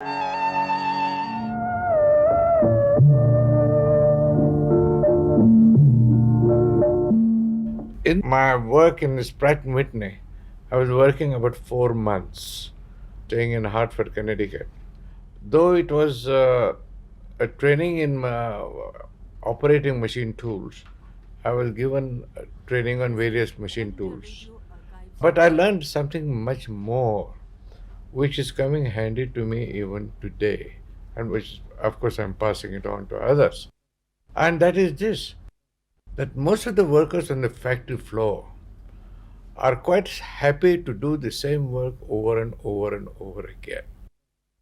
In my work in this Pratt & Whitney, I was working about 4 months, staying in Hartford, Connecticut. Though it was a training in operating machine tools, I was given training on various machine tools. But I learned something much more, which is coming handy to me even today, and which, of course, I'm passing it on to others. And that is this, that most of the workers on the factory floor are quite happy to do the same work over and over and over again.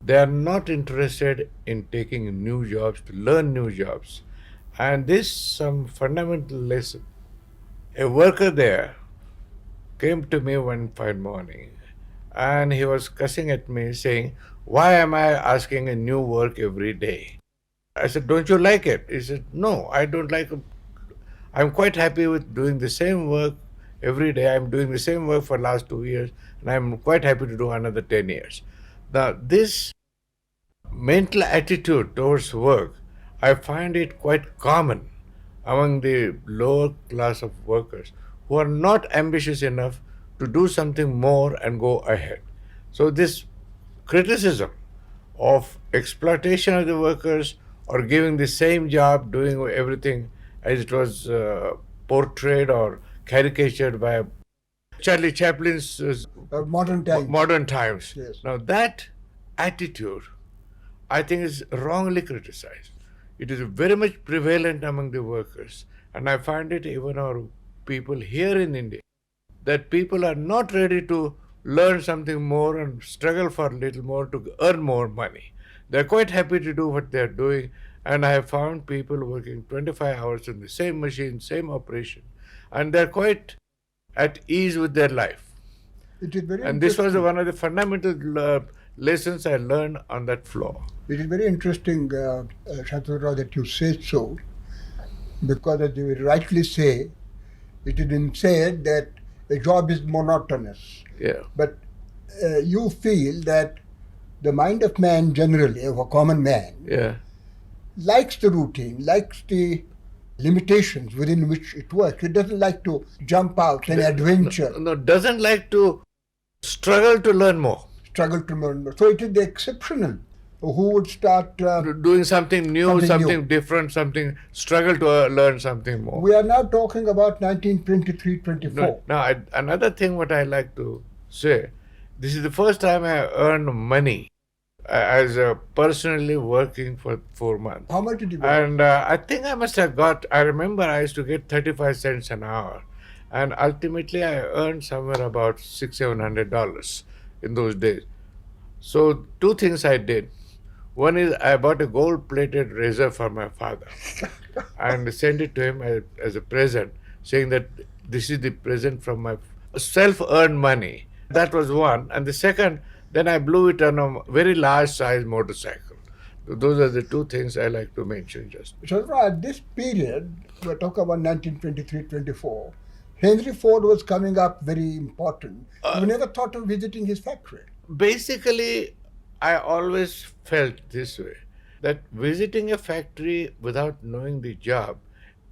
They are not interested in taking new jobs, to learn new jobs. And this some fundamental lesson. A worker there came to me one fine morning and he was cussing at me saying, "Why am I asking a new work every day?" I said, "Don't you like it?" He said, "No, I don't like it. I'm quite happy with doing the same work every day. I'm doing the same work for the last 2 years, and I'm quite happy to do another 10 years. Now, this mental attitude towards work, I find it quite common among the lower class of workers who are not ambitious enough to do something more and go ahead. So, this criticism of exploitation of the workers or giving the same job, doing everything as it was portrayed or caricatured by Charlie Chaplin's Modern times. Modern Times. Yes. Now, that attitude, I think, is wrongly criticized. It is very much prevalent among the workers, and I find it even our people here in India, that people are not ready to learn something more and struggle for a little more to earn more money. They're quite happy to do what they're doing, and I have found people working 25 hours in the same machine, same operation, and they're quite at ease with their life. It is very And this was interesting. one of the fundamental lessons I learned on that floor. It is very interesting, Shatrurao, that you say so, because as you rightly say, it has been said that a job is monotonous. Yeah. But you feel that the mind of man generally, of a common man, Yeah. likes the routine, likes the limitations within which it works. It doesn't like to jump out and adventure, No, doesn't like to struggle to learn more. struggle to learn. So it is the exceptional who would start. Doing something new, Something something new. different, something, struggle to learn something more. We are now talking about 1923-24. No, now, another thing what I like to say, this is the first time I earned money as personally working for 4 months. How much did you get? And I think I must have I remember I used to get 35 cents an hour. And ultimately I earned somewhere about $600-700 in those days. So two things I did. One is I bought a gold-plated razor for my father and sent it to him as a present, saying that this is the present from my self-earned money. That was one. And the second, then I blew it on a very large size motorcycle. Those are the two things I like to mention just. So at this period, we're talking about 1923-24, Henry Ford was coming up very important. You never thought of visiting his factory. Basically, I always felt this way, that visiting a factory without knowing the job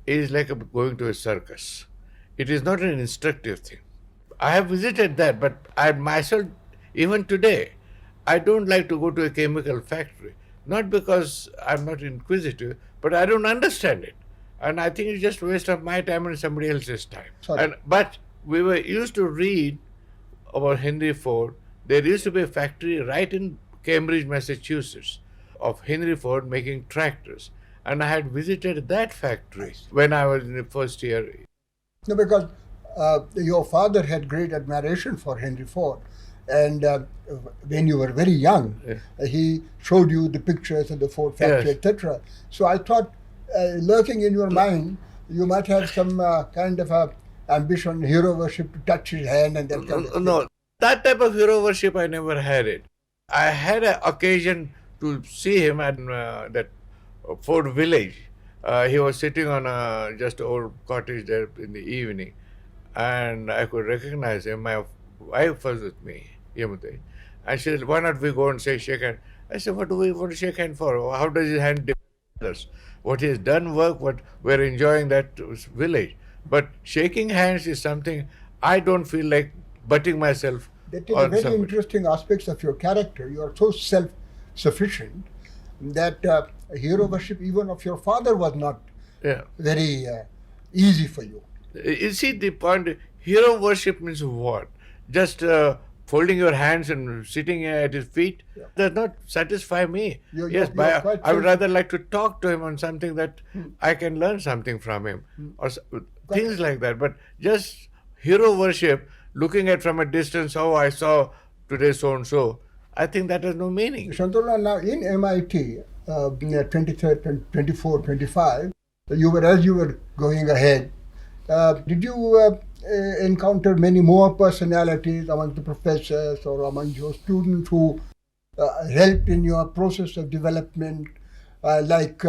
is like going to a circus. It is not an instructive thing. I have visited that, but I myself, even today, I don't like to go to a chemical factory. Not because I'm not inquisitive, but I don't understand it. And I think it's just a waste of my time and somebody else's time. Sorry. But we were used to read about Henry Ford. There used to be a factory right in Cambridge, Massachusetts, of Henry Ford making tractors. And I had visited that factory when I was in the first year. No, because your father had great admiration for Henry Ford. And when you were very young, he showed you the pictures of the Ford factory, Yes. etc. So I thought, lurking in your mind, you might have some kind of a ambition, hero worship to touch his hand and that kind of thing. No, that type of hero worship, I never had it. I had an occasion to see him at that Ford village. He was sitting on a just old cottage there in the evening, and I could recognize him. My wife was with me, Yamute, and she said, "Why not we go and say shake hand?" I said, what do we want to shake hand for? How does his hand differ from others? What he has done work, what we're enjoying that village. But shaking hands is something I don't feel like butting myself That is a on very somebody. interesting aspects of your character. You are so self-sufficient that hero worship even of your father was not Yeah. very easy for you. You see the point, hero worship means what? Just folding your hands and sitting at his feet? Yeah. Does not satisfy me. You're quite I would self- rather like to talk to him on something that I can learn something from him, or things like that. But just hero worship, looking at from a distance, oh, I saw today so and so, I think that has no meaning. Shantanu, now in MIT, 23rd and 24, 25, as you were going ahead, did you encounter many more personalities among the professors or among your students who helped in your process of development, like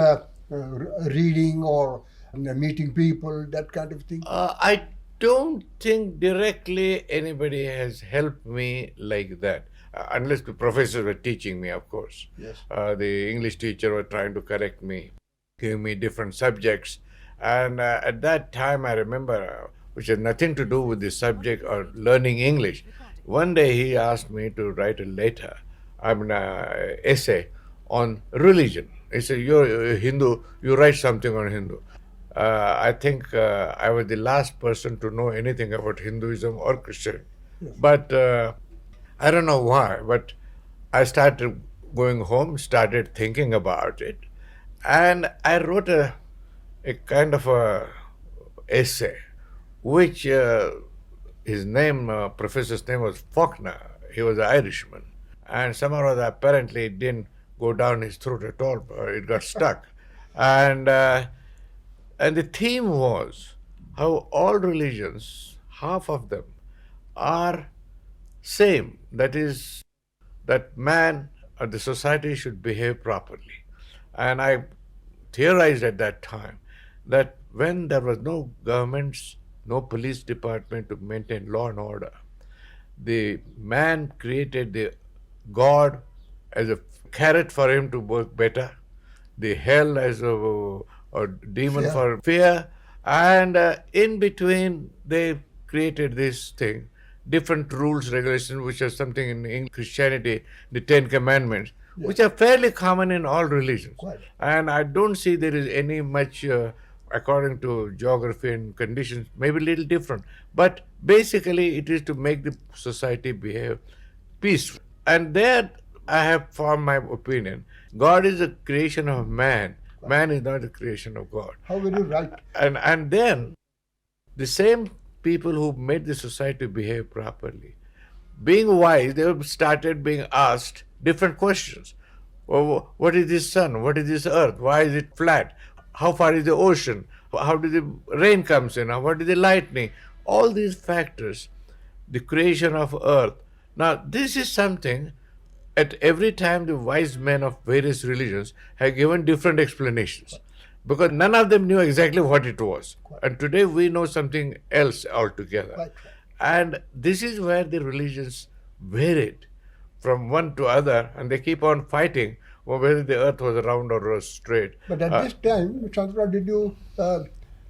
reading or meeting people, that kind of thing? I don't think directly anybody has helped me like that, unless the professors were teaching me, of course. Yes. The English teacher was trying to correct me, giving me different subjects. And at that time, I remember, which had nothing to do with the subject or learning English. One day he asked me to write a letter, essay on religion. He said, "You're a Hindu, you write something on Hindu." I think I was the last person to know anything about Hinduism or Christianity. But I don't know why, but I started going home, started thinking about it, and I wrote a kind of a essay, which his name, professor's name was Faulkner. He was an Irishman, and somehow or other, apparently it didn't go down his throat at all. It got stuck, and and the theme was how all religions, half of them, are same. That is, that man or the society should behave properly. And I theorized at that time that when there was no governments, no police department to maintain law and order, the man created the God as a carrot for him to work better, the hell as a demon Fear. for fear, and in between they created this thing, different rules, regulations, which are something in Christianity, the Ten Commandments, which are fairly common in all religions. Quite. And I don't see there is any much, according to geography and conditions, maybe a little different. But basically, it is to make the society behave peaceful. And there I have formed my opinion. God is a creation of man. Man is not a creation of God. How very right. And then the same people who made the society behave properly, being wise, they started being asked different questions. Oh, what is this sun? What is this earth? Why is it flat? How far is the ocean? How did the rain comes in? What is the lightning? All these factors, the creation of earth. Now, this is something at every time the wise men of various religions have given different explanations, because none of them knew exactly what it was. And today we know something else altogether. Right. And this is where the religions varied from one to other, and they keep on fighting over whether the earth was round or straight. But at this time, Chandra, did you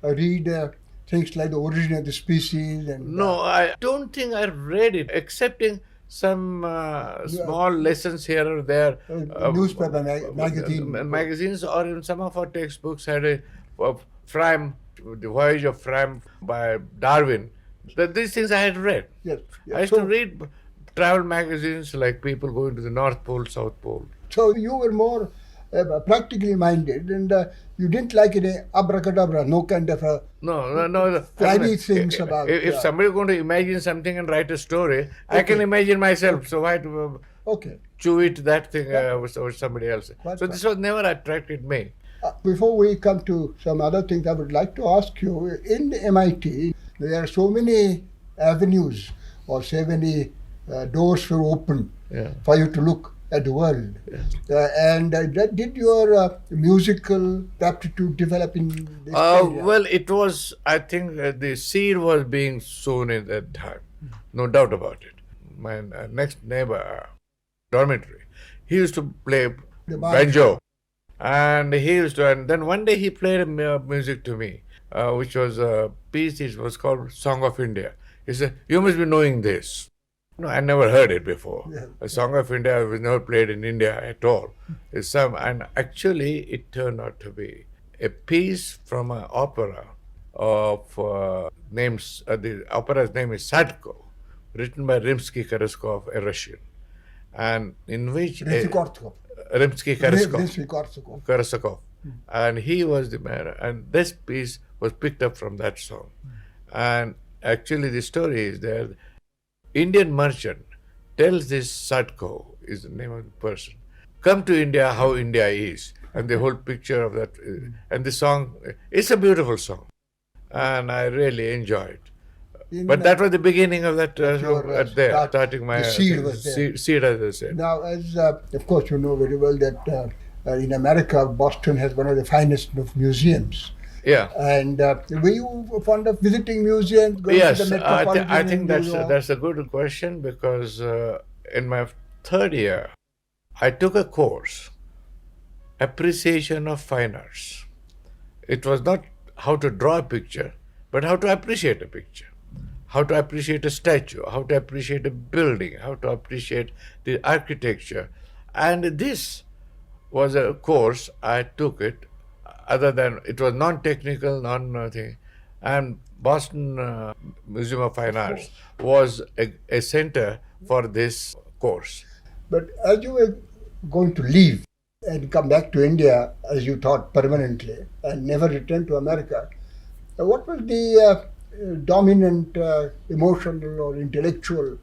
read things like the origin of the species and No, I don't think I read it, excepting some small lessons here or there. newspaper Magazines, or in some of our textbooks had a Fram, the Voyage of Fram by Darwin. These things I had read. Yes. I used to read travel magazines like people going to the North Pole, South Pole. So you were more practically minded, and you didn't like any abracadabra, no kind of a No. flashy things about. If somebody is going to imagine something and write a story, I can imagine myself. So why to Okay. chew it that thing with somebody else? Quite So right. this was never attracted me. Before we come to some other things, I would like to ask you, in the MIT, there are so many avenues or so many doors were open Yeah. for you to look at the world. Did your musical aptitude develop in this area? Well, it was, I think the seed was being sown at that time. No doubt about it. My next neighbor, dormitory, He used to play The banjo, and and then one day he played music to me, which was a piece. It was called "Song of India." He said, "You must be knowing this." No, I never heard it before. Yeah. A Song of India was never played in India at all. It's and actually, it turned out to be a piece from an opera of names. The opera's name is Sadko, written by Rimsky-Korsakov, a Russian, and in which Rimsky-Korsakov. Rimsky-Korsakov, Rimsky-Korsakov. Korsakov, and he was the man. And this piece was picked up from that song. And actually, the story is there. Indian merchant tells this Sadko, is the name of the person, come to India, how India is, and the whole picture of that. And the song, it's a beautiful song, and I really enjoyed. But that was the beginning of that. Starting my the seed was there. Seed, as I said. Now, as of course you know very well that in America, Boston has one of the finest of museums. Yeah. And were you fond of visiting museums? Going Yes, to the Metropolitan I think in that's New York? that's a good question because in my third year, I took a course, Appreciation of Fine Arts. It was not how to draw a picture, but how to appreciate a picture, how to appreciate a statue, how to appreciate a building, how to appreciate the architecture. And this was a course, I took it, other than it was non-technical, non-nothing. And Boston Museum of Fine Arts was a center for this course. But as you were going to leave and come back to India, as you thought, permanently, and never return to America, what was the dominant emotional or intellectual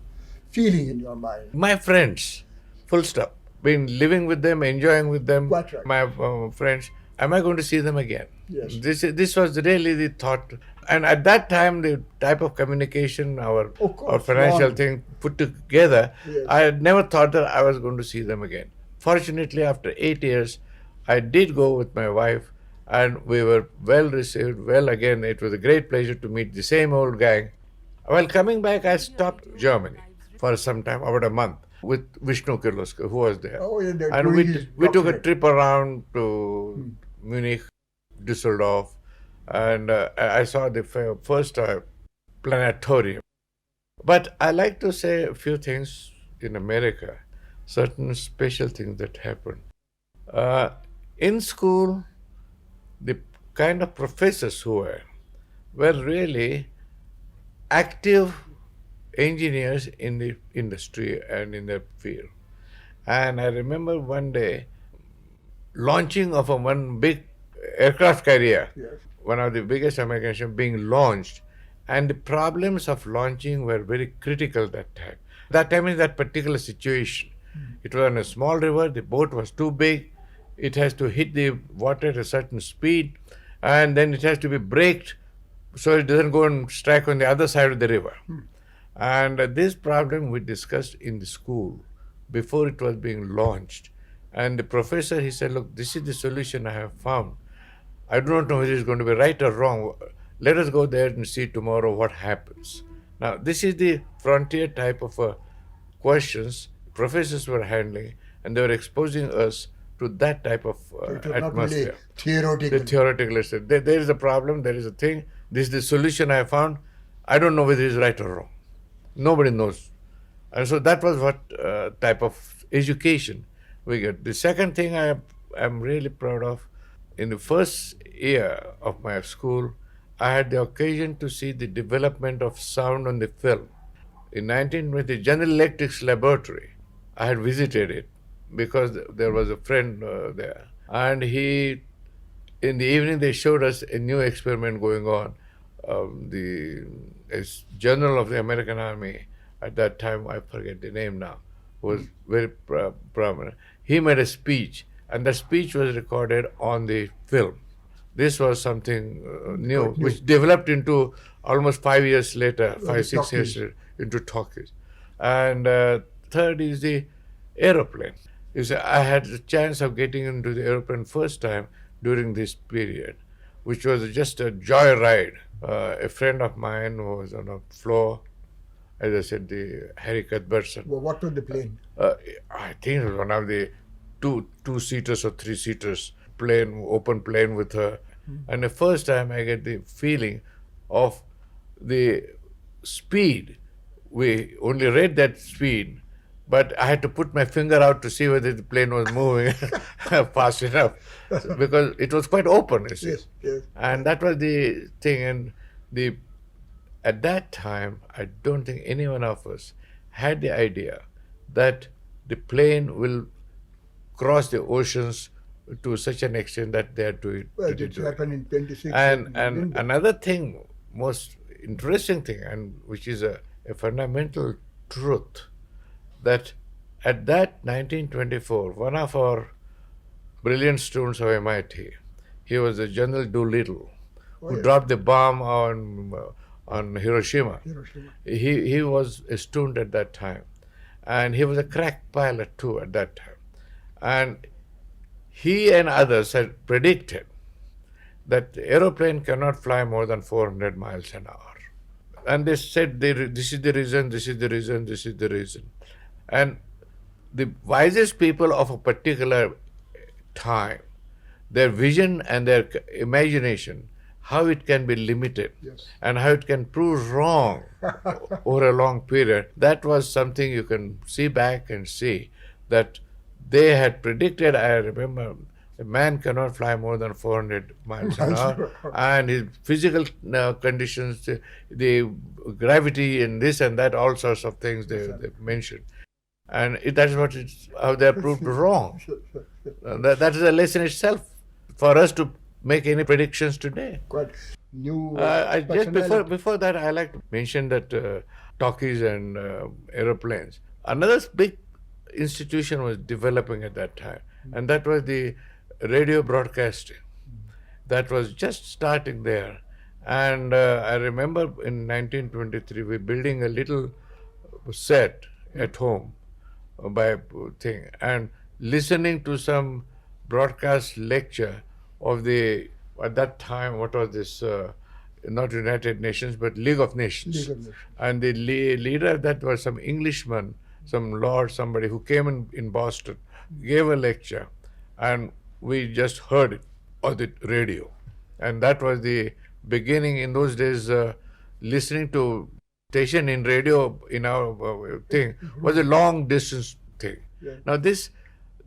feeling in your mind? My friends, full stop. Been living with them, enjoying with them. Quite right. My friends. Am I going to see them again? Yes. This was really the thought. And at that time, the type of communication, our financial long. thing put together, Yes. I had never thought that I was going to see them again. Fortunately, after 8 years, I did go with my wife, and we were well received. Well, again, it was a great pleasure to meet the same old gang. While coming back, I stopped Germany for some time, about a month, with Vishnu Kirloskar, who was there. Oh, yeah, they're And doing his we took a doctorate. trip around to Munich, Düsseldorf, and I saw the first planetarium. But I like to say a few things in America, certain special things that happen. In school, the kind of professors who were really active engineers in the industry and in the field. And I remember one day launching of one big aircraft carrier, Yes. one of the biggest American ships being launched, and the problems of launching were very critical that time. That time in that particular situation, it was on a small river, the boat was too big, it has to hit the water at a certain speed, and then it has to be braked so it doesn't go and strike on the other side of the river. And this problem we discussed in the school before it was being launched. And the professor, he said, look, this is the solution I have found. I do not know whether it's going to be right or wrong. Let us go there and see tomorrow what happens. Now, this is the frontier type of questions professors were handling, and they were exposing us to that type of It was not really atmosphere. theoretical. The theoretical said, there is a problem, there is a thing, this is the solution I found. I don't know whether it's right or wrong. Nobody knows. And so that was what type of education we get. The second thing I am really proud of, in the first year of my school, I had the occasion to see the development of sound on the film. In 1920, General Electric's laboratory, I had visited it because there was a friend there. And in the evening, they showed us a new experiment going on. The General of the American Army, at that time, I forget the name now, was very prominent. He made a speech, and the speech was recorded on the film. This was something new, which developed into almost 5 years later, 6 years later, into talkies. And third is the aeroplane. You see, I had the chance of getting into the aeroplane first time during this period, which was just a joy ride. A friend of mine was on a floor, as I said, the Harry Cuthbertson. Well, what was the plane? I think it was one of the two-seaters or three-seaters plane, open plane with her. And the first time I get the feeling of the speed. We only read that speed, but I had to put my finger out to see whether the plane was moving fast enough, because it was quite open, you see. Yes, yes. And that was the thing. And the at that time, I don't think any one of us had the idea that the plane will cross the oceans to such an extent that they are doing. Well, it happened in 26. And in another thing, most interesting thing, and which is a fundamental truth, that at that 1924, one of our brilliant students of MIT, he was a General Doolittle, who yes. dropped the bomb on Hiroshima. Hiroshima. He was a student at that time, and he was a crack pilot too at that time. And he and others had predicted that the aeroplane cannot fly more than 400 miles an hour. And they said, this is the reason, this is the reason, this is the reason. And the wisest people of a particular time, their vision and their imagination, how it can be limited, Yes. and how it can prove wrong over a long period, that was something you can see back and see that they had predicted. I remember, a man cannot fly more than 400 miles an hour, and his physical conditions, the gravity and this and that, all sorts of things they mentioned. And that's what how they are proved wrong. That is a lesson itself for us to make any predictions today. Quite new. Just before that, I like to mention that talkies and aeroplanes. Another big institution was developing at that time, and that was the radio broadcasting. That was just starting there. And I remember in 1923, we building a little set at home by thing, and listening to some broadcast lecture of the, at that time, what was this, not United Nations, but League of Nations. League of Nations. And the leader of that was some Englishman, some lord, somebody who came in Boston, gave a lecture, and we just heard it on the radio. And that was the beginning in those days. Listening to station in radio in our thing was a long distance thing. Yeah. Now this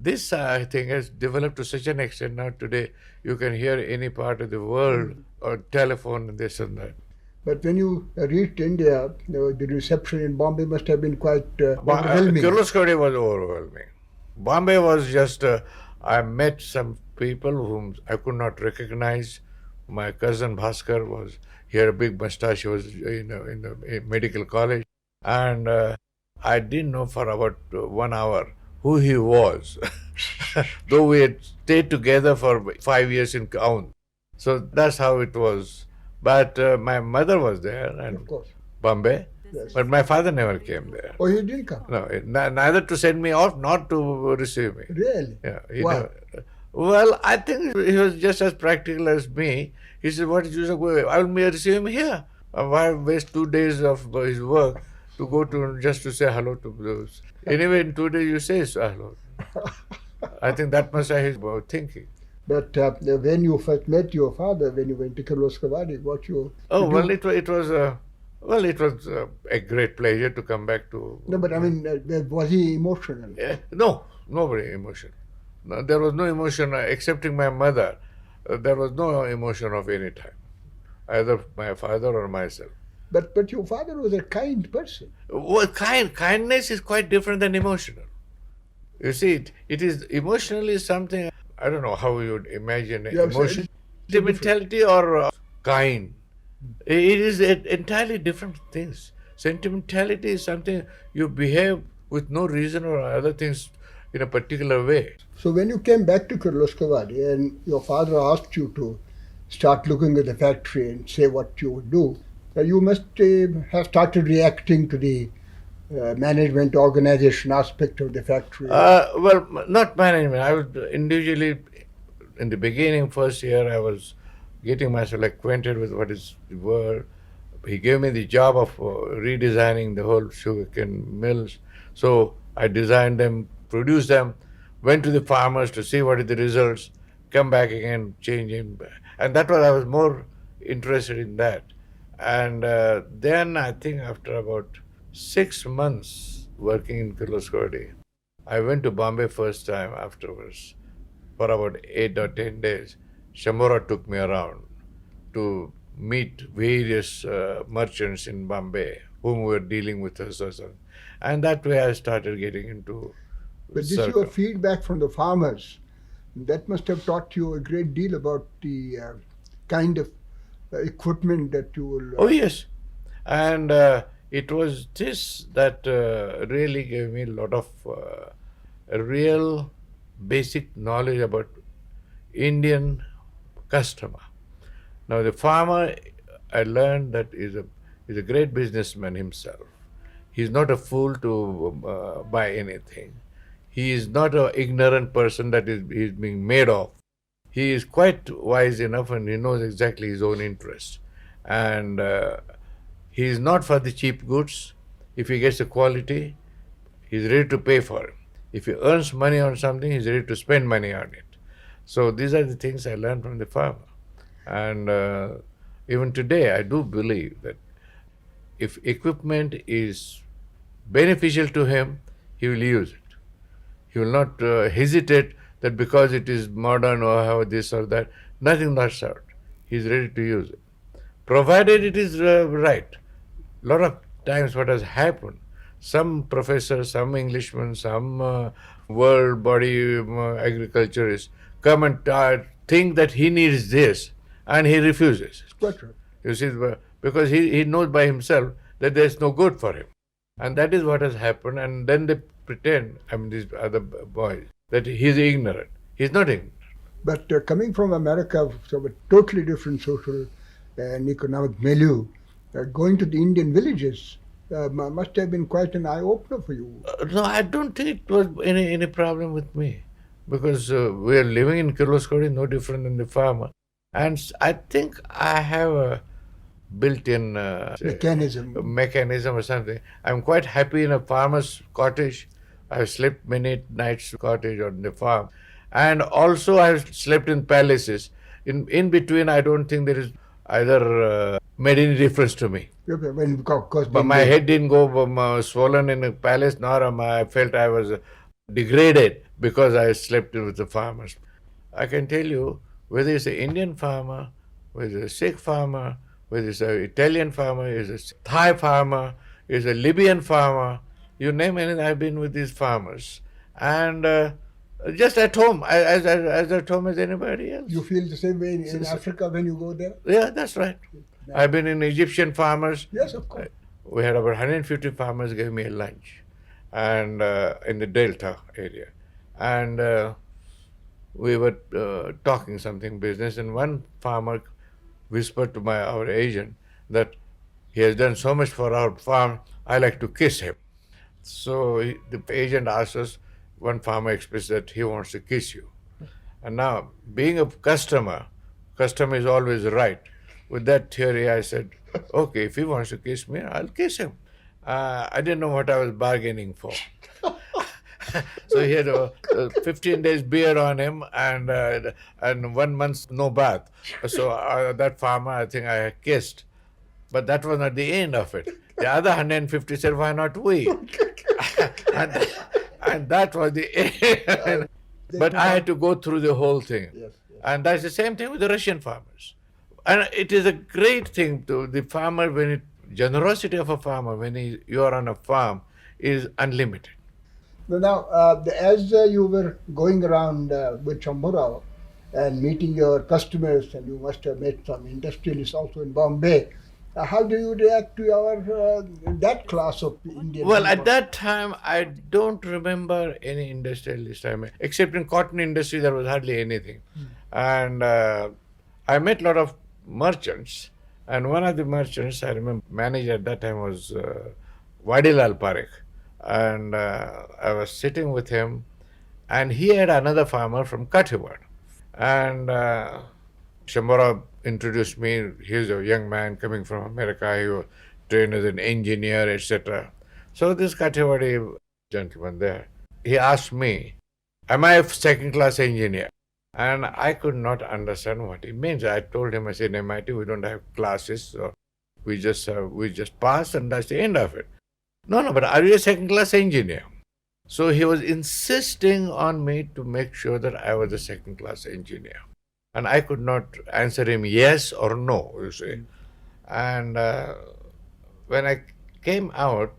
thing has developed to such an extent. Now today you can hear any part of the world or telephone and this and that. But when you reached India, the reception in Bombay must have been quite overwhelming. Kirloskar was overwhelming. Bombay was just, I met some people whom I could not recognize. My cousin Bhaskar was, he had a big mustache, he was in the medical college. And I didn't know for about 1 hour who he was, though we had stayed together for 5 years in Kaun. So that's how it was. But my mother was there, and Of course. Bombay, Yes. but my father never came there. Oh, he didn't come? No, neither to send me off, not to receive me. Really? Yeah, Why? Well, I think he was just as practical as me. He said, what is use of going? I will receive him here. Why waste 2 days of his work to go to just to say hello to those? Anyway, in 2 days you say hello. I think that must be his thinking. But when you first met your father, when you went to Kirloskar, what you... Oh, did well, you- it was a great pleasure to come back to. No, but I mean, was he emotional? No, nobody emotion. No, there was no emotion excepting my mother. There was no emotion of any time, either my father or myself. But your father was a kind person. Well, kindness is quite different than emotional. You see, it is emotionally something. I don't know how you would imagine Yeah, I'm saying emotion, it's sentimentality or kind. It is entirely different things. Sentimentality is something you behave with no reason or other things in a particular way. So when you came back to Kirloskar and your father asked you to start looking at the factory and say what you would do, you must have started reacting to the management organization aspect of the factory. Well, not management. I was individually, in the beginning, first year, I was getting myself acquainted with what is the world, he gave me the job of redesigning the whole sugarcane mills. So I designed them, produced them, went to the farmers to see what are the results, come back again, changing. And that was, I was more interested in that. And then I think after about 6 months working in Kirloskar, I went to Bombay first time afterwards for about 8 or 10 days. Shamora took me around to meet various merchants in Bombay whom were dealing with us. And that way I started getting into But this your circle. feedback from the farmers. That must have taught you a great deal about the kind of equipment that you will. Oh, yes. And it was this that really gave me a lot of real basic knowledge about Indian customer. Now, the farmer, I learned that is a great businessman himself. He's not a fool to buy anything. He is not an ignorant person that is being made of. He is quite wise enough and he knows exactly his own interests. And he is not for the cheap goods. If he gets the quality, he's ready to pay for it. If he earns money on something, he's ready to spend money on it. So these are the things I learned from the farmer. And even today, I do believe that if equipment is beneficial to him, he will use it. He will not hesitate that because it is modern or how this or that. Nothing that sort. He is ready to use it, provided it is right. A lot of times, what has happened, some professors, some Englishmen, some world body agriculturists come and think that he needs this, and he refuses. Quite right. You see, because he knows by himself that there's no good for him. And that is what has happened. And then they pretend, I mean, these other boys, that he's ignorant. He's not ignorant. But coming from America, from a totally different social and economic milieu, going to the Indian villages must have been quite an eye opener for you. No, I don't think it was any problem with me. Because we are living in Kirloskar, no different than the farmer. And I think I have a built-in mechanism or something. I'm quite happy in a farmer's cottage. I've slept many nights in cottage on the farm. And also I've slept in palaces. In between, I don't think there is either made any difference to me. When, of course, But my head didn't go swollen in a palace, nor I felt I was degraded because I slept with the farmers. I can tell you, whether it's an Indian farmer, whether it's a Sikh farmer, whether it's an Italian farmer, it's a Thai farmer, it's a Libyan farmer, you name anything, I've been with these farmers. And just at home, as at home as anybody else. You feel the same way in Africa when you go there? Yeah, that's right. I've been in Egyptian farmers. Yes, of course. We had about 150 farmers gave me a lunch, and in the Delta area. And we were talking something business, and one farmer whispered to our agent that he has done so much for our farm, I like to kiss him. So the agent asked us, one farmer expressed that he wants to kiss you. And now, being a customer is always right. With that theory, I said, okay, if he wants to kiss me, I'll kiss him. I didn't know what I was bargaining for. So he had a 15 days beard on him and 1 month no bath. So that farmer, I think I kissed. But that was not the end of it. The other 150 said, why not we? and that was the end. But I had to go through the whole thing. Yes. And that's the same thing with the Russian farmers. And it is a great thing to the farmer generosity of a farmer when you are on a farm is unlimited. Now, as you were going around with Shambhurao and meeting your customers, and you must have met some industrialists also in Bombay, how do you react to that class of Indian Well, people? at that time, I don't remember any industrialist. Except in cotton industry, there was hardly anything. And I met a lot of merchants. And one of the merchants, I remember, manager at that time was Vadilal Parekh. And I was sitting with him, and he had another farmer from Kathiawar. And Shambara introduced me. He's a young man coming from America. He was trained as an engineer, etc. So this Kathiawadi gentleman there, he asked me, "Am I a second-class engineer?" And I could not understand what he means. I told him, I said, in MIT we don't have classes, so we just pass and that's the end of it. No, no, but are you a second-class engineer? So he was insisting on me to make sure that I was a second-class engineer. And I could not answer him yes or no, you see. And when I came out,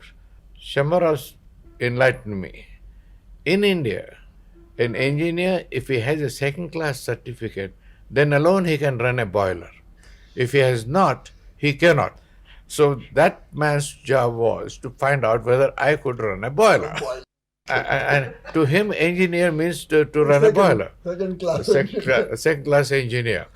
Shamaras enlightened me. In India, an engineer, if he has a second-class certificate, then alone he can run a boiler. If he has not, he cannot. So that man's job was to find out whether I could run a boiler. And to him, engineer means to run a boiler. Second class. Second-class engineer.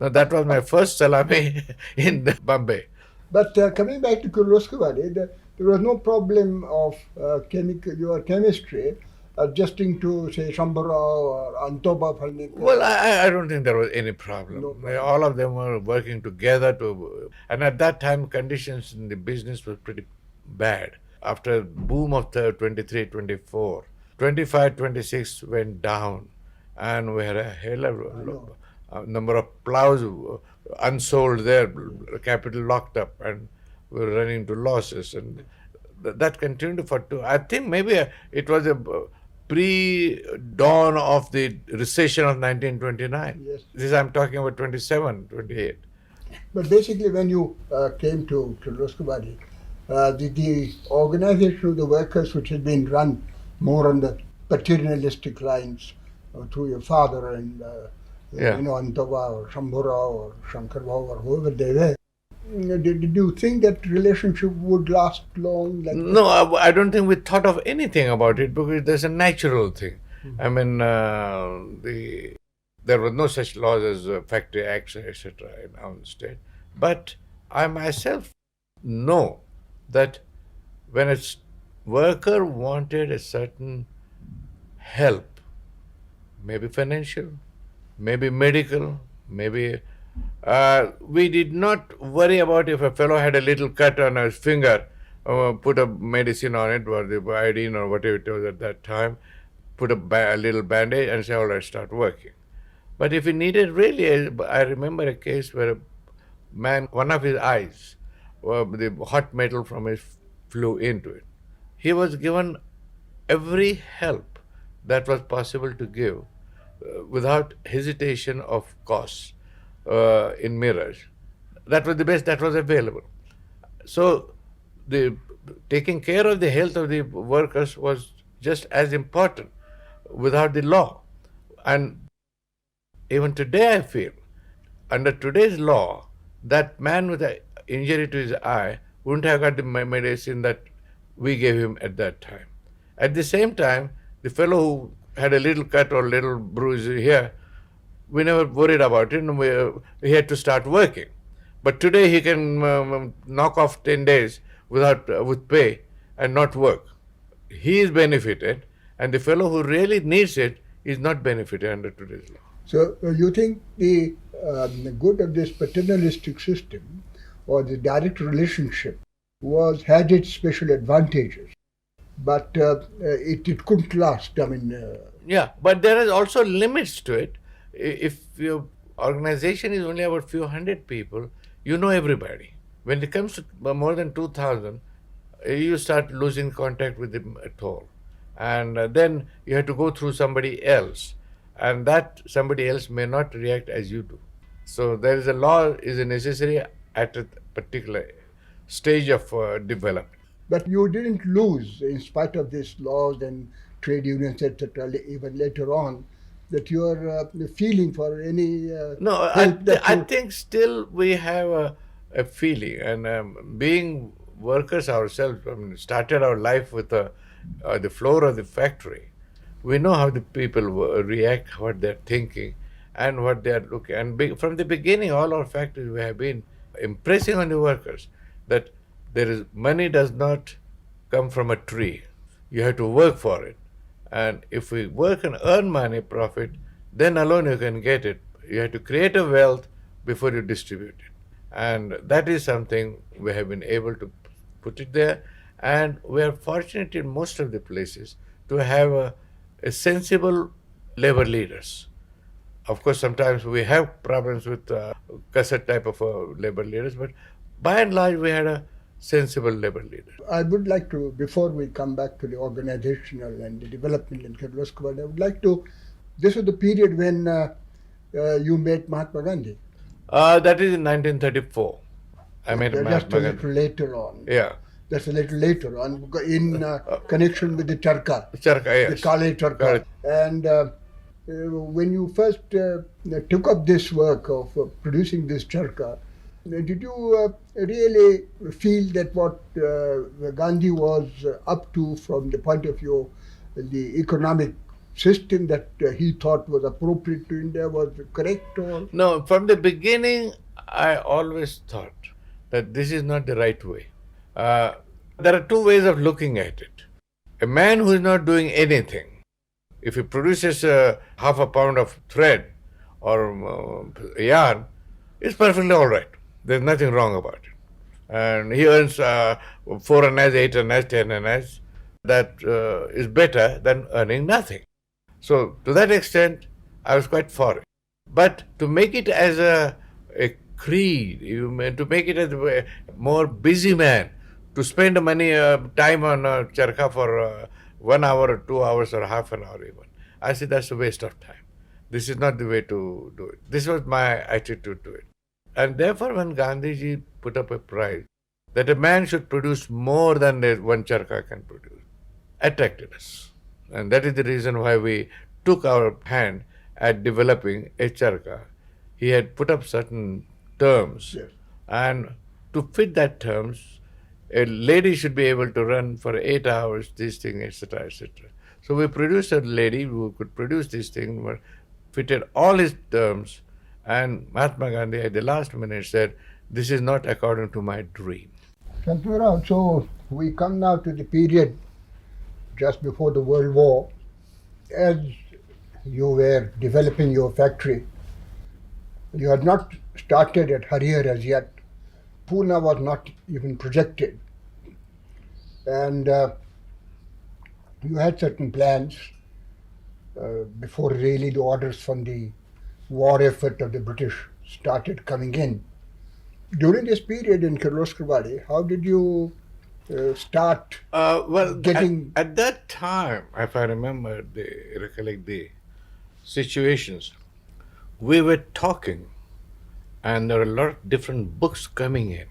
Now, that was my first salami in Bombay. But coming back to Kirloskar, there was no problem of your chemistry adjusting to, say, Shambara or Antoba Phalnik. Well, I don't think there was any problem. No. All of them were working together and at that time conditions in the business were pretty bad. After boom of the 23, 24, 25, 26 went down, and we had a hell of a number of plows unsold there, capital locked up, and we were running into losses, and that continued for two. I think maybe it was a pre-dawn of the recession of 1929. Yes. This I'm talking about 27, 28. But basically, when you came to Kirloskar, the organization of the workers, which had been run more on the paternalistic lines through your father and Antava or Shambhura or Shankar Bhau or whoever they were, did you think that relationship would last long? No, I don't think we thought of anything about it because there's a natural thing. I mean, there were no such laws as Factory Acts, etc. in our state. But I myself know that when a worker wanted a certain help, maybe financial, maybe medical, maybe we did not worry about if a fellow had a little cut on his finger, put a medicine on it, or the iodine or whatever it was at that time, put a little bandage and say, all right, start working. But if he needed really, I remember a case where a man, one of his eyes, the hot metal from it flew into it. He was given every help that was possible to give without hesitation of cost in Mirage. That was the best that was available. So the taking care of the health of the workers was just as important without the law. And even today I feel, under today's law, that man with an injury to his eye wouldn't have got the medicine that we gave him at that time. At the same time, the fellow who had a little cut or little bruise here, we never worried about it, and he had to start working. But today he can knock off 10 days with pay and not work. He is benefited, and the fellow who really needs it is not benefited under today's law. So you think the good of this paternalistic system or the direct relationship had its special advantages, but it couldn't last. I mean, yeah, but there is also limits to it. If your organization is only about few hundred people, you know everybody. When it comes to more than 2,000, you start losing contact with them at all, and then you have to go through somebody else, and that somebody else may not react as you do. So there is a law is necessary at a particular stage of development. But you didn't lose, in spite of these laws and trade unions, etc., even later on, that your feeling for any no, I think still we have a feeling, and being workers ourselves, I mean, started our life with the floor of the factory. We know how the people react, what they're thinking, and what they're looking. And from the beginning, all our factories, we have been impressing on the workers that money does not come from a tree. You have to work for it. And if we work and earn money, profit, then alone you can get it. You have to create a wealth before you distribute it. And that is something we have been able to put it there. And we are fortunate in most of the places to have a sensible labor leaders. Of course, sometimes we have problems with cassette type of labor leaders, but by and large, we had a sensible labor leader. I would like to, before we come back to the organizational and the development in Kirloskar, I would like to, this is the period when you met Mahatma Gandhi. That is in 1934. I met Just Mahatma a Gandhi. little later on. Yeah. That's a little later on, in connection with the charka, Charka, the yes. Kale charka. Correct. And when you first took up this work of producing this charka, did you really feel that what Gandhi was up to from the point of view of the economic system that he thought was appropriate to India was correct? Or? No, from the beginning, I always thought that this is not the right way. There are two ways of looking at it. A man who is not doing anything, if he produces half a pound of thread or yarn, it's perfectly all right. There's nothing wrong about it. And he earns 4 annas, 8 annas, 10 annas. That is better than earning nothing. So, to that extent, I was quite for it. But to make it as a creed, to make it as a more busy man, to spend time on charkha for 1 hour or 2 hours or half an hour even, I said that's a waste of time. This is not the way to do it. This was my attitude to it. And therefore, when Gandhiji put up a prize that a man should produce more than one charkha can produce, attracted us. And that is the reason why we took our hand at developing a charkha. He had put up certain terms, Yes. and to fit that terms, a lady should be able to run for 8 hours, this thing, etc., etc. So we produced a lady who could produce this thing, fitted all his terms, and Mahatma Gandhi at the last minute said, "This is not according to my dream." Shanturao, so we come now to the period just before the World War. As you were developing your factory, you had not started at Harihar as yet. Pune was not even projected. And you had certain plans before really the orders from the war effort of the British started coming in. During this period in Kirloskar, how did you start getting... At that time, if I recollect the situations, we were talking, and there were a lot of different books coming in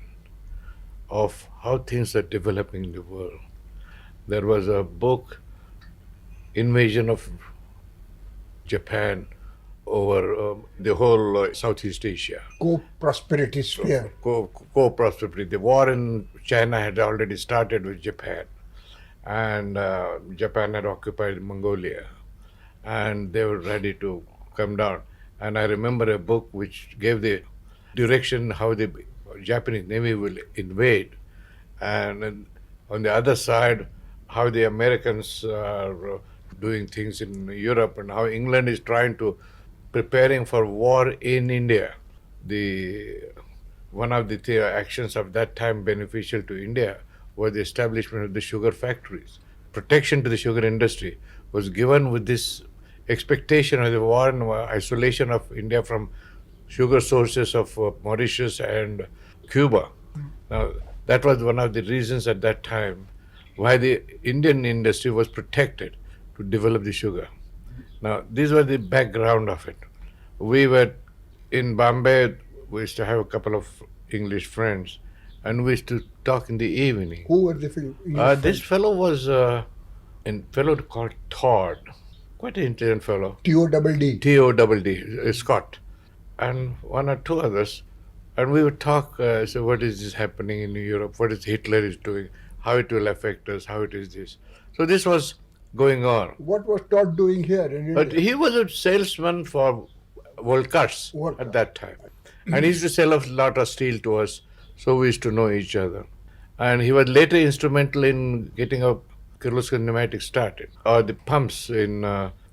of how things are developing in the world. There was a book, Invasion of Japan over the whole Southeast Asia. Co-prosperity sphere. Co-prosperity. The war in China had already started with Japan, and Japan had occupied Mongolia, and they were ready to come down. And I remember a book which gave the direction how the Japanese Navy will invade, and on the other side, how the Americans are doing things in Europe, and how England is trying to preparing for war in India. One of the actions of that time beneficial to India was the establishment of the sugar factories. Protection to the sugar industry was given with this expectation of the war and isolation of India from sugar sources of Mauritius and Cuba. Now, that was one of the reasons at that time why the Indian industry was protected to develop the sugar. Now, these were the background of it. We were in Bombay, we used to have a couple of English friends, and we used to talk in the evening. Who were the This fellow was a fellow called Todd, quite an intelligent fellow. T-O-double-D. T-O-double-D, Scott, and one or two others. And we would talk, so what is this happening in Europe? What is Hitler is doing? How it will affect us? How it is this? So this was going on. What was Todd doing here in India? But he was a salesman for World Cuts at that time. And he used to sell a lot of steel to us, so we used to know each other. And he was later instrumental in getting a Kirloskar pneumatic started, or the pumps in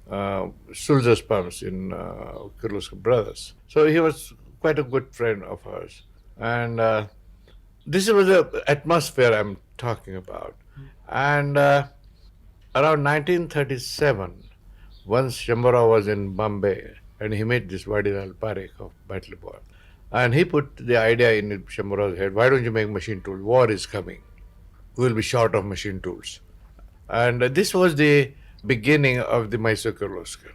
Sulzer's pumps in Kirloskar Brothers. So he was quite a good friend of ours. And this was the atmosphere I'm talking about. And around 1937, once Shambhara was in Bombay and he met this Vadilal Parekh of Batlipur. And he put the idea in Shambhara's head, why don't you make machine tools? War is coming. We'll be short of machine tools. And this was the beginning of the Mysore Kirloskar.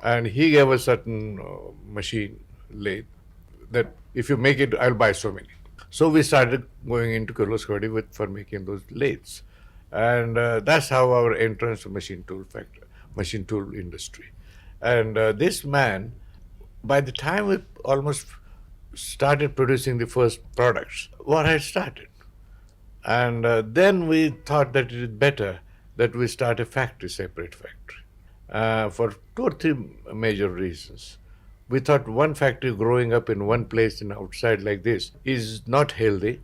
And he gave a certain machine lathe that if you make it, I'll buy so many. So we started going into Kirloskar with for making those lathes. And that's how our entrance to machine tool industry. And this man, by the time we almost started producing the first products, war had started. And then we thought that it is better that we start a factory, separate factory, for two or three major reasons. We thought one factory growing up in one place and outside like this is not healthy.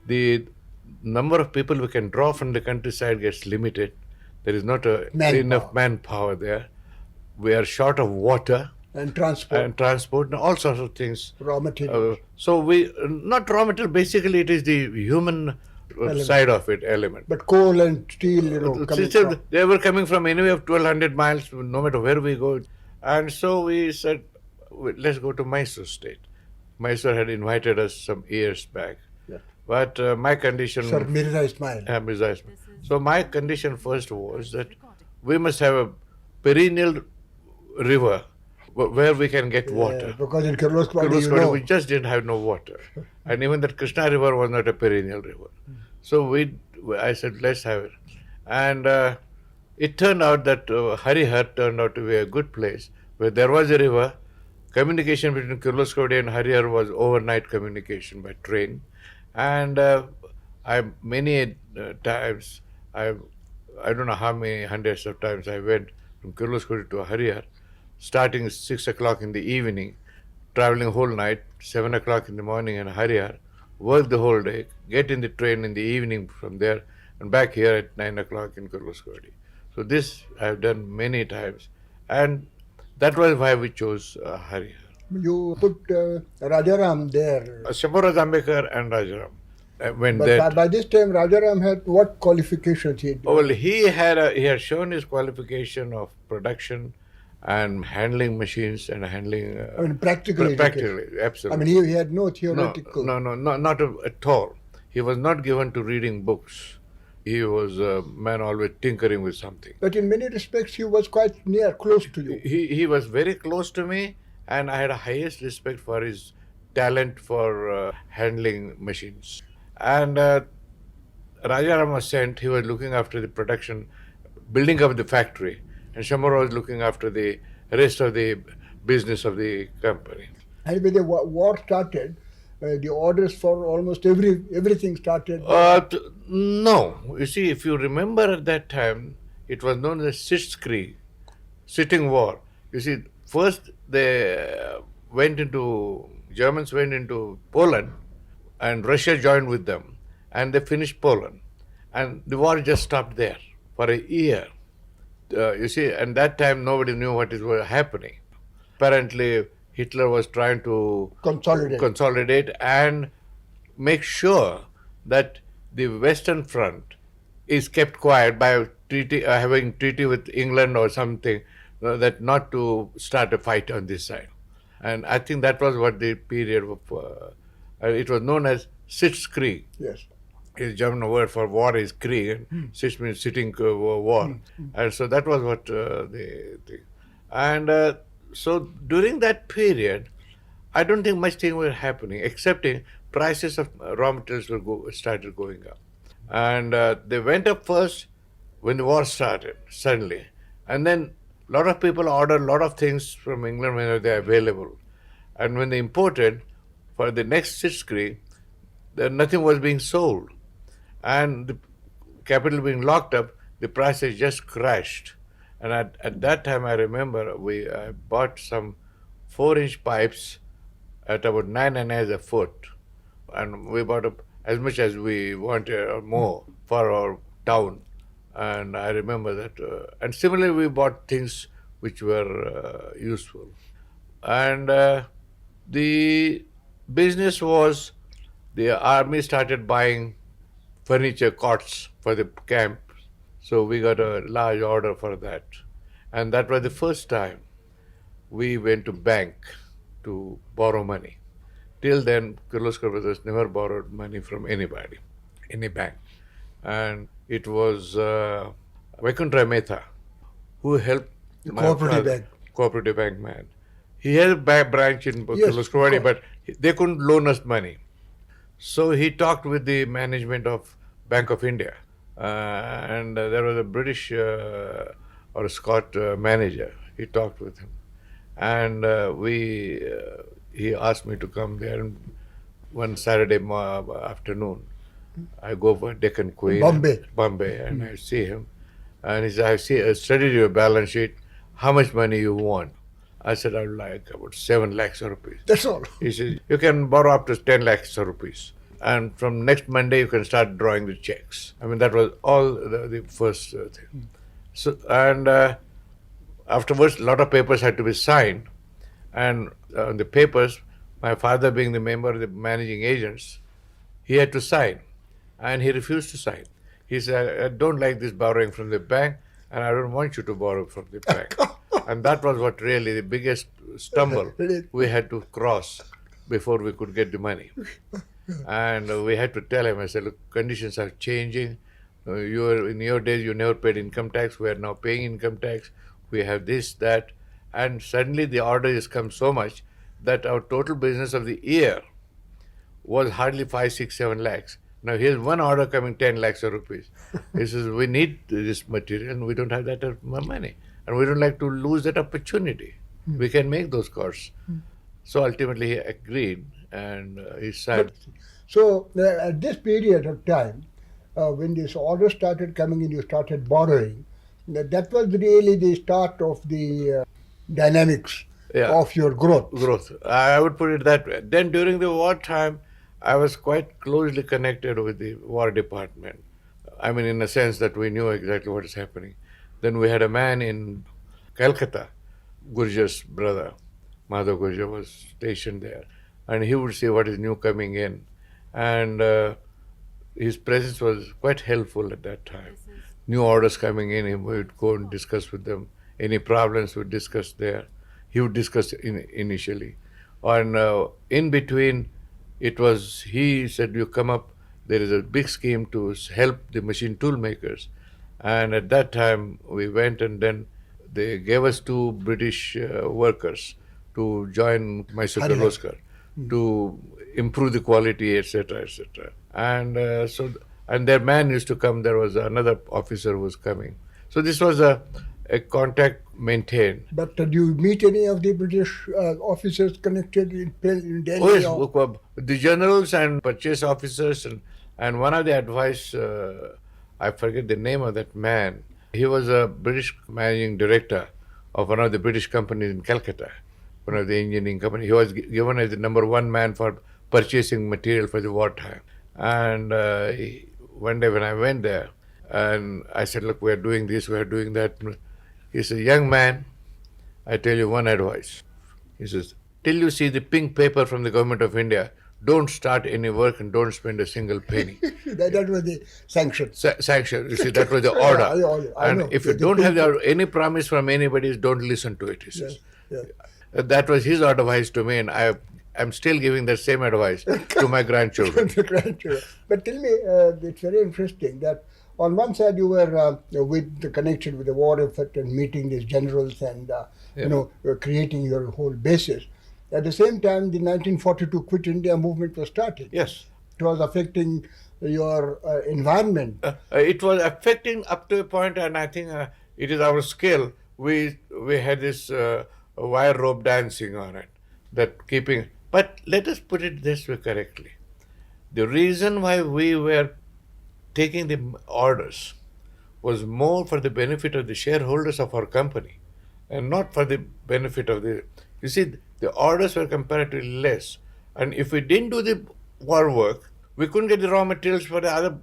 The number of people we can draw from the countryside gets limited. There is not enough manpower there. We are short of water and transport and all sorts of things. Raw material. So we not raw material. Basically, it is the human side of it element. But coal and steel, They were coming from anywhere of 1,200 miles, no matter where we go. And so we said, let's go to Mysore state. Mysore had invited us some years back. Yeah. But my condition... Sir, Mirza Ismail. Mirza Ismail. So my condition first was that we must have a perennial river where we can get water. Because in Kirloskar, we just didn't have no water. And even that Krishna river was not a perennial river. So I said, let's have it. And it turned out that Harihar turned out to be a good place where there was a river. Communication between Kirloskar and Harihar was overnight communication by train. And many times, I don't know how many hundreds of times I went from Kirloskar to Harihar, starting 6 o'clock in the evening, traveling whole night, 7 o'clock in the morning in Harihar, work the whole day, get in the train in the evening from there, and back here at 9 o'clock in Kirloskar. So this I have done many times, and that was why we chose Harihar. You put Rajaram there. Shambhara Zambekar and Rajaram. By this time, Rajaram had what qualifications he did? Well, he had shown his qualification of production and handling machines and handling... practically, absolutely. He had no theoretical... No, not at all. He was not given to reading books. He was a man always tinkering with something. But in many respects, he was quite close to you. He was very close to me, and I had the highest respect for his talent for handling machines. And Rajaram was sent, he was looking after the production, building up the factory. And Shambhara was looking after the rest of the business of the company. And when the war started, the orders for almost everything started? No. You see, if you remember at that time, it was known as Sitzkrieg, sitting war. You see, first Germans went into Poland, and Russia joined with them, and they finished Poland. And the war just stopped there for a year. You see, and that time nobody knew what was happening. Apparently, Hitler was trying to consolidate and make sure that the Western Front is kept quiet by having treaty with England or something, that not to start a fight on this side. And I think that was what the period of, it was known as Sitzkrieg. Yes. The German word for war is Krieg, and Sitz means sitting war. And so that was what the thing. And so during that period, I don't think much thing was happening, excepting prices of raw materials started going up. And they went up first when the war started, suddenly. And then a lot of people ordered a lot of things from England when they were available. And when they imported, for the next Sitzkrieg, nothing was being sold. And the capital being locked up, the prices just crashed. And at that time, I remember I bought some 4-inch pipes at about 9 a foot. And we bought as much as we wanted or more for our town. And I remember that. And similarly, we bought things which were useful. And the business was the army started buying furniture cots for the camp. So we got a large order for that. And that was the first time we went to bank to borrow money. Till then, Kirloskar Brothers never borrowed money from anybody, any bank. And it was Vaikuntha Mehta who helped The my cooperative father, bank. cooperative bank man. He had a branch in Yes, Kirloskar, of but they couldn't loan us money. So he talked with the management of Bank of India, and there was a British or a Scot manager. He talked with him, and he asked me to come there. And one Saturday afternoon, I go for Deccan Queen, Bombay, and I see him, and he said, I studied your balance sheet. How much money you want? I said, I'd like about 7 lakhs of rupees. That's all. He said, you can borrow up to 10 lakhs of rupees. And from next Monday, you can start drawing the checks. I mean, that was all the first thing. So, and afterwards, a lot of papers had to be signed. And on the papers, my father being the member of the managing agents, he had to sign. And he refused to sign. He said, I don't like this borrowing from the bank, and I don't want you to borrow from the bank. And that was what really the biggest stumble we had to cross before we could get the money. And we had to tell him, I said, look, conditions are changing. In your days, you never paid income tax. We are now paying income tax. We have this, that. And suddenly the order has come so much that our total business of the year was hardly 5, 6, 7 lakhs. Now here's one order coming 10 lakhs of rupees. He says, we need this material and we don't have that money. And we don't like to lose that opportunity. We can make those costs. So ultimately he agreed and he signed. So at this period of time, when this order started coming in, you started borrowing. That was really the start of the dynamics of your growth. I would put it that way. Then during the wartime, I was quite closely connected with the War Department. I mean, in a sense that we knew exactly what is happening. Then we had a man in Calcutta, Gurjar's brother, Madhav Gurjar was stationed there, and he would see what is new coming in. And his presence was quite helpful at that time. New orders coming in, he would go and discuss with them. Any problems we would discuss there. He would discuss initially. And in between, he said, you come up, there is a big scheme to help the machine tool makers. And at that time, we went and then they gave us 2 British workers to join Mysore Kirloskar to improve the quality, etc., etc. And their man used to come. There was another officer who was coming. So this was a contact maintained. But did you meet any of the British officers connected in Delhi? Oh yes, the generals and purchase officers, and one of the advice, I forget the name of that man. He was a British managing director of one of the British companies in Calcutta, one of the engineering companies. He was given as the #1 man for purchasing material for the wartime. And one day when I went there, and I said, look, we're doing this, we're doing that. He said, young man, I tell you one advice. He says, till you see the pink paper from the government of India, don't start any work and don't spend a single penny. that was the sanction. Sanction. You see, that was the order. I know. If you don't have any promise from anybody, don't listen to it, he says. Yes. That was his advice to me, and I'm still giving the same advice to my grandchildren. But tell me, it's very interesting that on one side you were connected with the war effort and meeting these generals and creating your whole basis. At the same time, the 1942 Quit India movement was started. Yes. It was affecting your environment. It was affecting up to a point, and I think it is our skill. We had this wire rope dancing on it, But let us put it this way correctly. The reason why we were taking the orders was more for the benefit of the shareholders of our company and not for the benefit of the... You see, the orders were comparatively less. And if we didn't do the war work, we couldn't get the raw materials for the other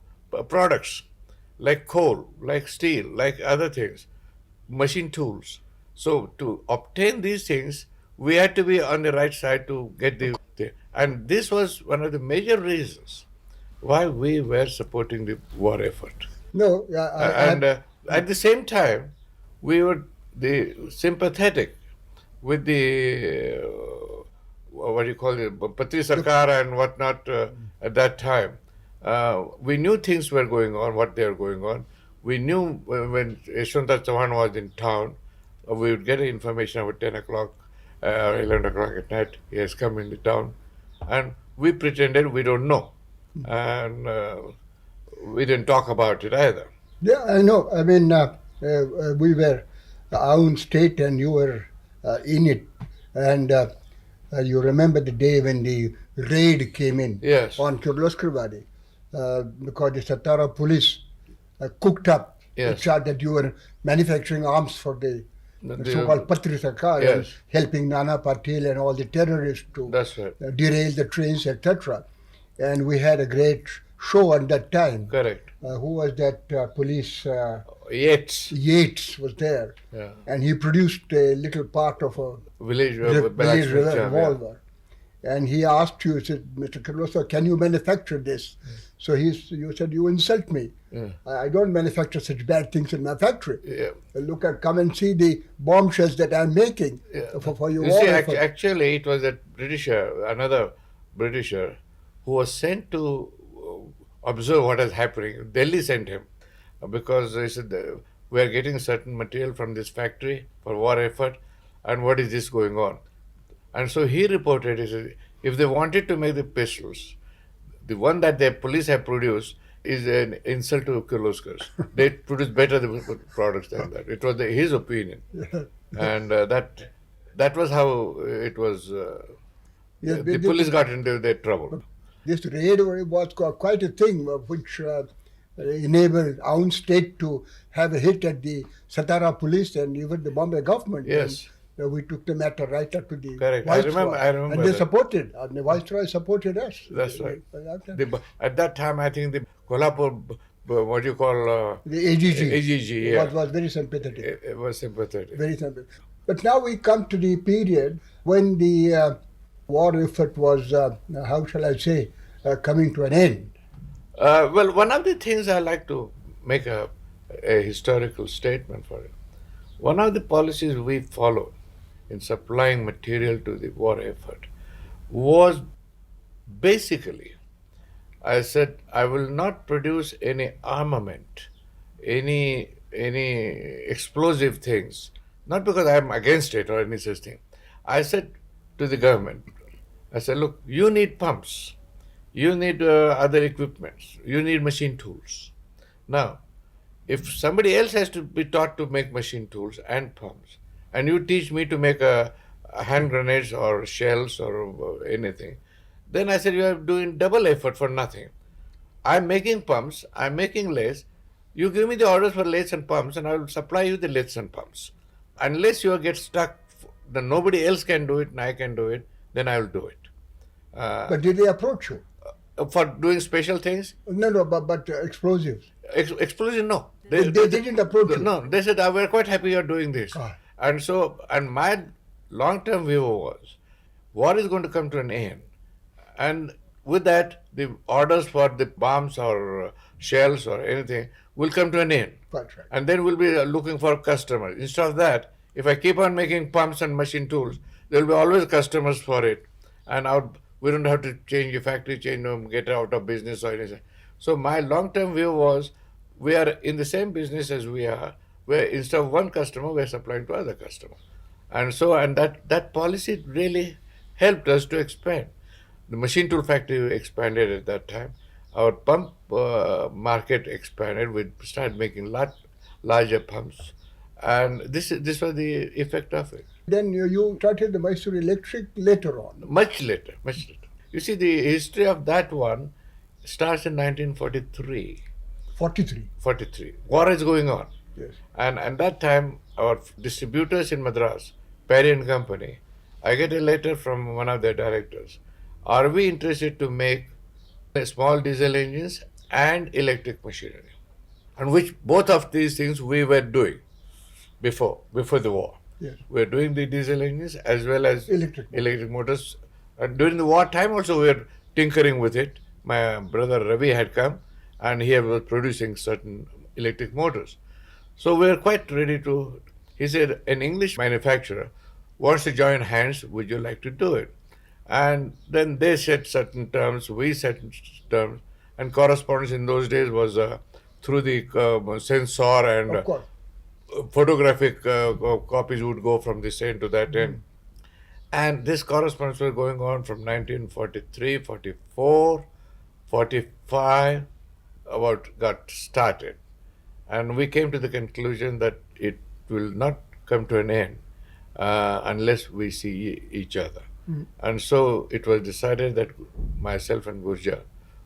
products, like coal, like steel, like other things, machine tools. So to obtain these things, we had to be on the right side to get the and this was one of the major reasons why we were supporting the war effort. No, And at the same time, we were sympathetic with the what do you call it, Patri Sarkar and whatnot at that time. We knew things were going on, what they were going on. We knew when Yashwanta Chauhan was in town, we would get information about 10 o'clock, 11 o'clock at night. He has come into town. And we pretended we don't know. And we didn't talk about it either. yeah, I know. I mean, we were our own state, and you were in it, and you remember the day when the raid came in Yes. on Kirloskar Valley, because the Satara police cooked up the Yes. chart that you were manufacturing arms for the The- so-called Patri Sarkar, and Yes. helping Nana Patil and all the terrorists to That's right. derail the trains, etc. And we had a great show at that time. Correct. Who was that police? Yates. Yates was there, Yeah. and he produced a little part of a Village village yeah. revolver. And he asked you, he said, Mr. Kirloskar, can you manufacture this? So you said, you insult me. Yeah. I don't manufacture such bad things in my factory. Yeah. Come and see the bombshells that I'm making Yeah. for your You war see, effort. actually, it was a Britisher, another Britisher, who was sent to observe what is happening. Delhi sent him because they said we are getting certain material from this factory for war effort, and what is this going on? And so he reported, he said, if they wanted to make the pistols, the one that the police have produced is an insult to Kirloskars. They produce better products than that. It was his opinion, and that was how it was. Yes, The police got into their trouble. This raid was quite a thing, which enabled our own state to have a hit at the Satara police and even the Bombay government. Yes. And, we took the matter right up to the Correct. Viceroy. I remember And they that. supported, and the Viceroy supported us. That's right. The At that time, I think the Kolhapur, what do you call AGG, AGG, yeah. was very sympathetic. It was sympathetic. Very sympathetic. But now we come to the period when the war effort was, how shall I say, coming to an end. Well, one of the things I like to make a historical statement for it. One of the policies we followed in supplying material to the war effort was basically, I said, I will not produce any armament, any explosive things, not because I am against it or any such thing. I said to the government, I said, look, you need pumps, you need other equipments, you need machine tools. Now, if somebody else has to be taught to make machine tools and pumps, and you teach me to make a hand grenades or shells or anything, then I said you are doing double effort for nothing. I'm making pumps, I'm making lathes. You give me the orders for lathes and pumps, and I will supply you the lathes and pumps. Unless you get stuck, then nobody else can do it, and I can do it, then I will do it. But did they approach you? For doing special things, No, but explosives. explosion, no. They didn't approach you. No, they said, we're quite happy you're doing this. Ah. And my long-term view was, war is going to come to an end. And with that, the orders for the bombs or shells or anything will come to an end. That's right. And then we'll be looking for customers. Instead of that, if I keep on making pumps and machine tools, there will be always customers for it. And we don't have to change the factory, get out of business or anything. So my long-term view was, we are in the same business as we are, where instead of one customer, we're supplying to other customers. And that policy really helped us to expand. The machine tool factory expanded at that time. Our pump market expanded. We started making larger pumps. And this was the effect of it. Then you started the Mysore Electric later on. Much later. You see, the history of that one starts in 1943. 43. 43. War is going on. Yes. And at that time, our distributors in Madras, Perry and Company, I get a letter from one of their directors. Are we interested to make small diesel engines and electric machinery? And which both of these things we were doing before the war. Yes. We're doing the diesel engines as well as Electric motors. electric motors. And during the wartime also we were tinkering with it. My brother Ravi had come and he was producing certain electric motors. So we were quite ready to. He said, an English manufacturer wants to join hands. Would you like to do it? And then they set certain terms, we set terms, and correspondence in those days was through the censor and Of course. photographic copies would go from this end to that end. And this correspondence was going on from 1943, 44, 45, about got started. And we came to the conclusion that it will not come to an end unless we see each other. And so it was decided that myself and Gurja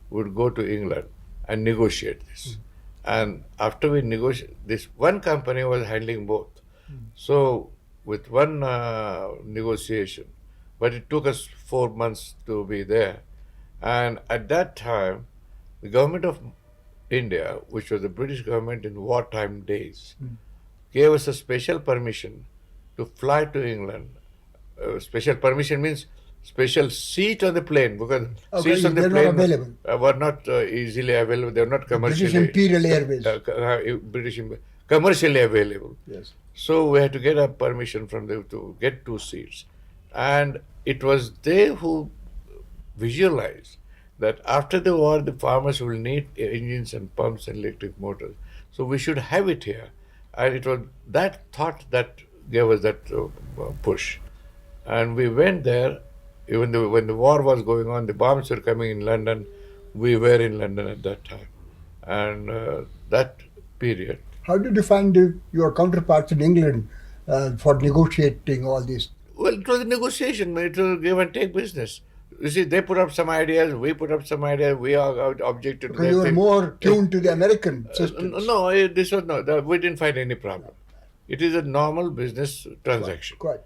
would go to England and negotiate this. And after we negotiated, this one company was handling both. So with one negotiation, but it took us 4 months to be there. And at that time, the government of India, which was the British government in wartime days, gave us a special permission to fly to England. Special permission means special seat on the plane because Okay, seats on the they're plane not available. were not easily available. They were not British commercially Imperial Airways. commercially available. Yes. So we had to get a permission from them to get two seats, and it was they who visualized that after the war the farmers will need engines and pumps and electric motors. So we should have it here, and it was that thought that gave us that push, and we went there. Even though when the war was going on, the bombs were coming in London. We were in London at that time, and that period. How did you find your counterparts in England for negotiating all this? Well, it was a negotiation. It was a give and take business. You see, they put up some ideas, we put up some ideas, we all objected to Because their you were thing. more tuned to the American systems. No, this was not. We didn't find any problem. It is a normal business transaction. Quite.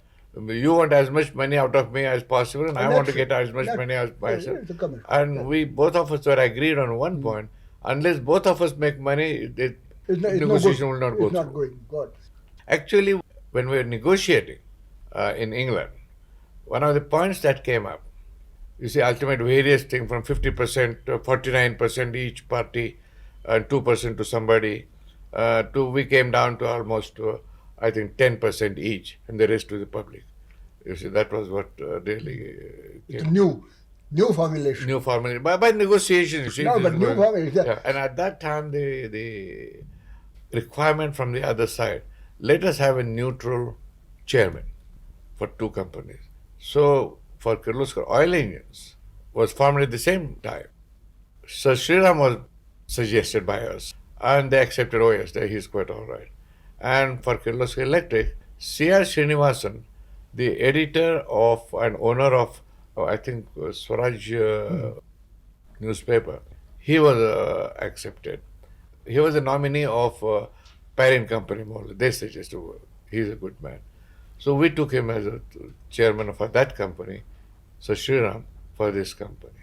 You want as much money out of me as possible, and I want to Natural. get as much Nat- money as yeah, myself. it's a commercial. And Yeah. we both of us were agreed on one point: unless both of us make money, It's no negotiation good. will not go It's not through. going. God. Actually, when we were negotiating in England, one of the points that came up, you see, ultimate various thing from 50% to 49% each party, and 2% to somebody, to we came down to almost, I think, 10% each, and the rest to the public. You see, that was what really It's came. a new formulation. New formula by negotiation. You see, No, this but is new going- formula. Yeah, and at that time, the requirement from the other side, let us have a neutral chairman for two companies. So for Kirloskar oil engines was formed at the same time. So Sriram was suggested by us, and they accepted. Oh yes, he's quite all right. And for Kirloskar Electric, C.R. Srinivasan, the editor of and owner of, I think, Swaraj newspaper, he was accepted. He was a nominee of parent company more. They suggested he's a good man. So we took him as a chairman for that company, so Sriram for this company.